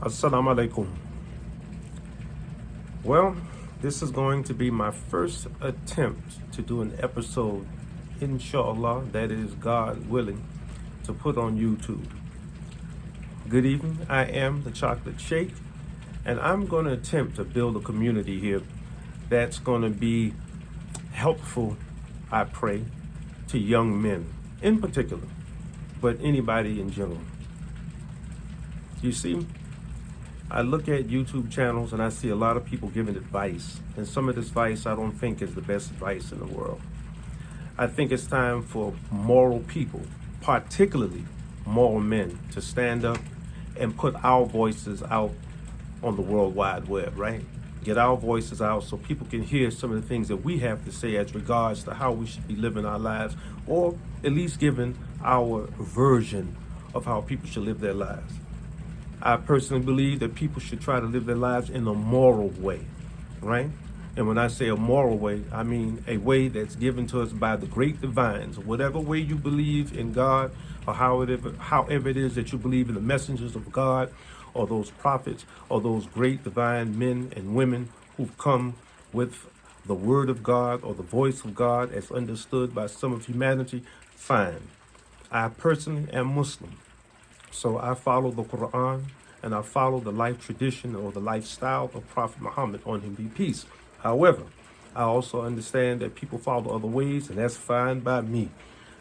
Assalamu alaikum. Well, this is going to be my first attempt to do an episode, inshallah, that is God willing, to put on YouTube. Good evening, I am the Chocolate Shake, and I'm going to attempt to build a community here that's going to be helpful, I pray, to young men in particular, but anybody in general. You see, I look at YouTube channels and I see a lot of people giving advice, and some of this advice I don't think is the best advice in the world. I think it's time for moral people, particularly moral men, to stand up and put our voices out on the World Wide Web, right? Get our voices out so people can hear some of the things that we have to say as regards to how we should be living our lives, or at least giving our version of how people should live their lives. I personally believe that people should try to live their lives in a moral way, right? And when I say a moral way, I mean a way that's given to us by the great divines. Whatever way you believe in God, or however it is that you believe in the messengers of God, or those prophets, or those great divine men and women who've come with the word of God or the voice of God as understood by some of humanity, fine. I personally am Muslim. So I follow the Quran and I follow the life tradition or the lifestyle of Prophet Muhammad, on him be peace. However, I also understand that people follow other ways, and that's fine by me.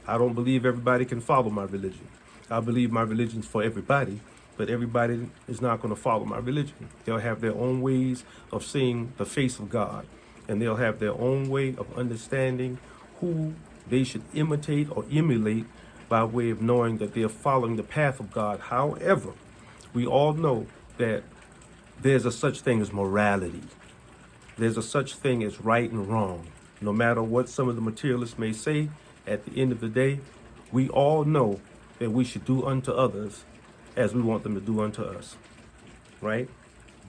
I don't believe everybody can follow my religion. I believe my religion's for everybody, but everybody is not going to follow my religion. They'll have their own ways of seeing the face of God, and they'll have their own way of understanding who they should imitate or emulate by way of knowing that they're following the path of God. However, we all know that there's a such thing as morality. There's a such thing as right and wrong. No matter what some of the materialists may say, at the end of the day, we all know that we should do unto others as we want them to do unto us, right?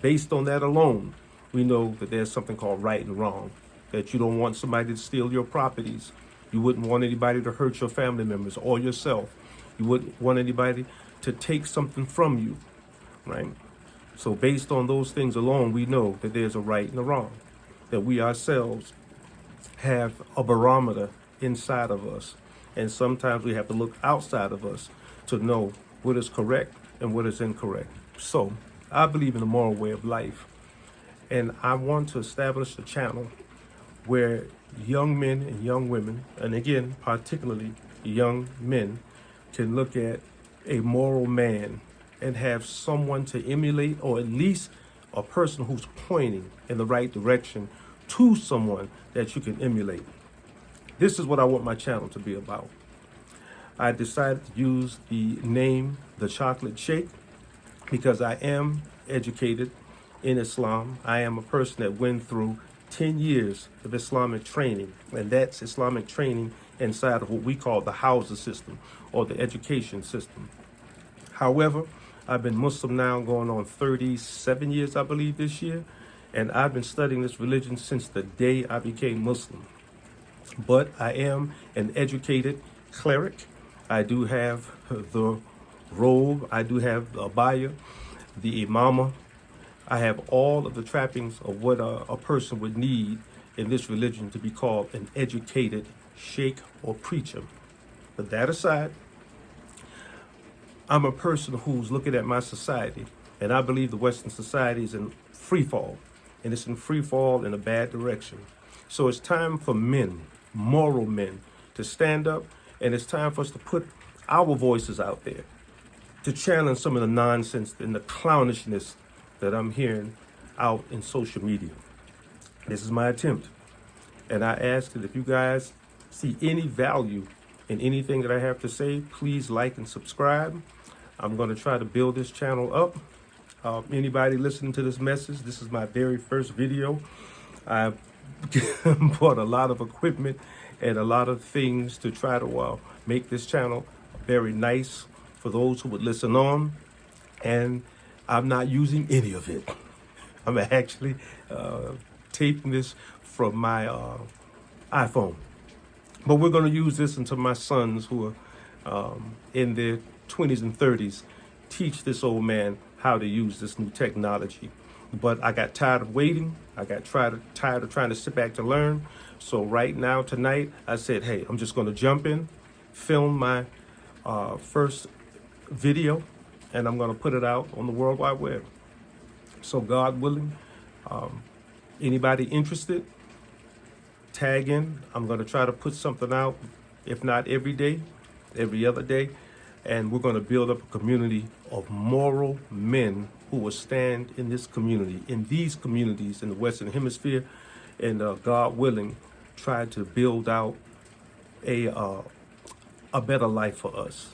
Based on that alone, we know that there's something called right and wrong, that you don't want somebody to steal your properties. You wouldn't want anybody to hurt your family members or yourself. You wouldn't want anybody to take something from you, right? So based on those things alone, we know that there's a right and a wrong, that we ourselves have a barometer inside of us. And sometimes we have to look outside of us to know what is correct and what is incorrect. So I believe in a moral way of life. And I want to establish a channel where young men and young women, and again, particularly young men, can look at a moral man and have someone to emulate, or at least a person who's pointing in the right direction to someone that you can emulate. This is what I want my channel to be about. I decided to use the name The Chocolate Shake because I am educated in Islam. I am a person that went through 10 years of Islamic training, and that's Islamic training inside of what we call the housing system or the education system. However, I've been Muslim now going on 37 years, I believe, this year, and I've been studying this religion since the day I became Muslim. But I am an educated cleric. I do have the robe, I do have the abaya, the imama. I have all of the trappings of what a person would need in this religion to be called an educated sheikh or preacher. But that aside, I'm a person who's looking at my society, and I believe the Western society is in free fall, and it's in free fall in a bad direction. So it's time for men, moral men, to stand up, and it's time for us to put our voices out there to challenge some of the nonsense and the clownishness that I'm hearing out in social media. This is my attempt. And I ask that if you guys see any value in anything that I have to say, please like and subscribe. I'm going to try to build this channel up. Anybody listening to this message, this is my very first video. I bought a lot of equipment and a lot of things to try to make this channel very nice for those who would listen on. And I'm not using any of it. I'm actually taping this from my iPhone. But we're going to use this until my sons, who are in their 20s and 30s, teach this old man how to use this new technology. But I got tired of waiting. I got tired of trying to sit back to learn. So right now, tonight, I said, hey, I'm just going to jump in, film my first video, and I'm going to put it out on the World Wide Web. So God willing, anybody interested, tag in. I'm going to try to put something out, if not every day, every other day. And we're going to build up a community of moral men who will stand in this community, in these communities in the Western Hemisphere, and God willing, try to build out a better life for us.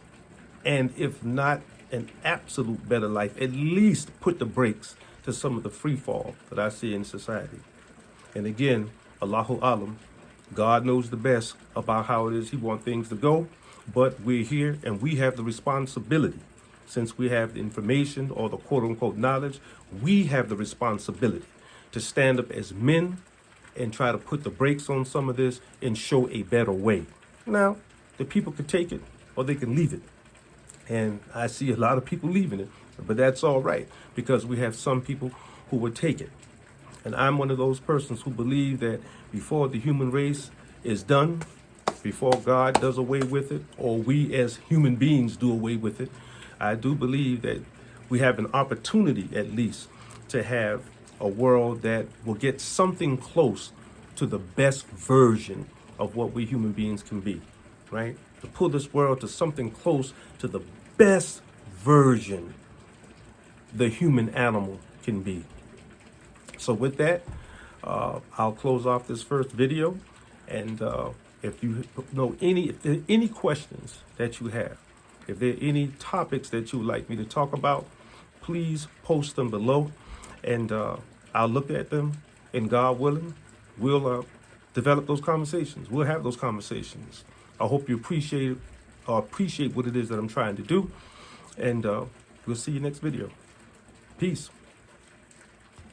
And if not an absolute better life, at least put the brakes to some of the free fall that I see in society. And again, Allahu Alam, God knows the best about how it is He wants things to go. But we're here and we have the responsibility, since we have the information or the quote unquote knowledge, we have the responsibility to stand up as men and try to put the brakes on some of this and show a better way. Now, the people can take it or they can leave it. And I see a lot of people leaving it, but that's all right, because we have some people who will take it. And I'm one of those persons who believe that before the human race is done, before God does away with it, or we as human beings do away with it, I do believe that we have an opportunity, at least, to have a world that will get something close to the best version of what we human beings can be, right? To pull this world to something close to the best version the human animal can be. So with that, I'll close off this first video, and if you know if there are any questions that you have, if there are any topics that you would like me to talk about, please post them below, and I'll look at them, and God willing, we'll develop those conversations. We'll have those conversations. I hope you appreciate what it is that I'm trying to do, and we'll see you next video. Peace.